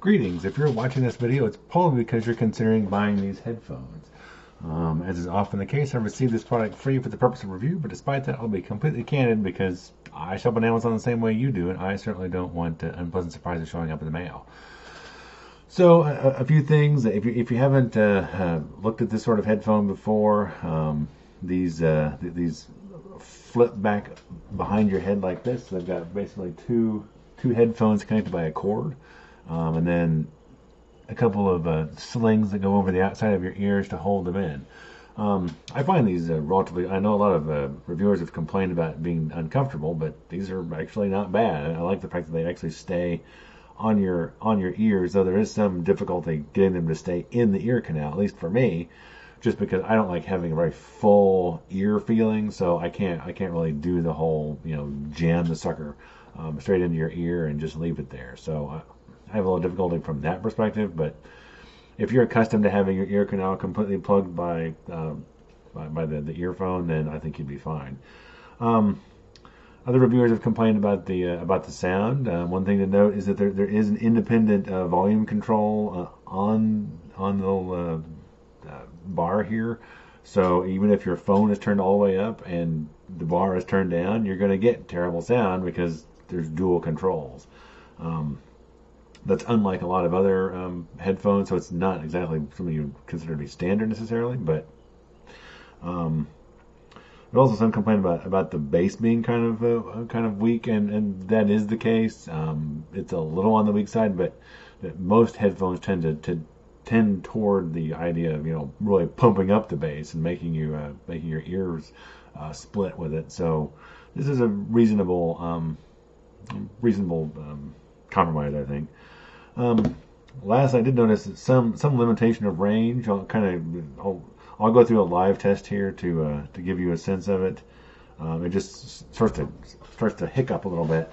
Greetings. If you're watching this video, it's probably because you're considering buying these headphones. As is often the case, I received this product free for the purpose of review, but despite that, I'll be completely candid because I shop on Amazon the same way you do, and I certainly don't want unpleasant surprises showing up in the mail. So, a few things. If you haven't looked at this sort of headphone before, these flip back behind your head like this. They've got basically two headphones connected by a cord. And then a couple of slings that go over the outside of your ears to hold them in. I find these relatively, I know a lot of reviewers have complained about being uncomfortable, but these are actually not bad. I like the fact that they actually stay on your ears, though there is some difficulty getting them to stay in the ear canal, at least for me, just because I don't like having a very full ear feeling, so I can't really do the whole, jam the sucker straight into your ear and just leave it there. So I have a little difficulty from that perspective, but if you're accustomed to having your ear canal completely plugged by the earphone, then I think you'd be fine. Other reviewers have complained about the sound. One thing to note is that there is an independent volume control on the little bar here. So even if your phone is turned all the way up and the bar is turned down, you're going to get terrible sound because there's dual controls. That's unlike a lot of other headphones, so it's not exactly something you would consider to be standard necessarily, but there's also some complaint about the bass being kind of weak, and that is the case. It's a little on the weak side, but most headphones tend toward the idea of really pumping up the bass and making your ears split with it. So this is a reasonable compromise, I think. Last, I did notice some limitation of range. I'll go through a live test here to give you a sense of it. It just starts to hiccup a little bit.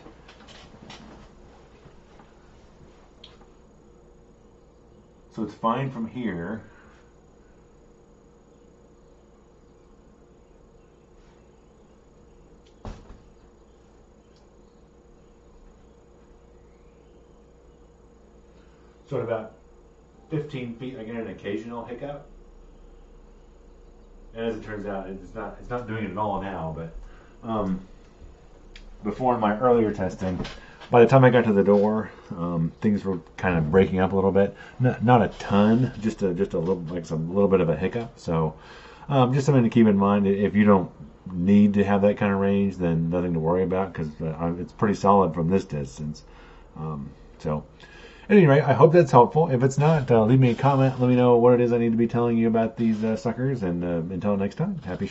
So it's fine from here. So at about 15 feet, I get an occasional hiccup. And as it turns out, it's not doing it at all now. But before in my earlier testing, by the time I got to the door, things were kind of breaking up a little bit. Not a ton, just a little bit of a hiccup. So just something to keep in mind. If you don't need to have that kind of range, then nothing to worry about because it's pretty solid from this distance. So. At any rate, I hope that's helpful. If it's not, leave me a comment. Let me know what it is I need to be telling you about these suckers. And until next time, happy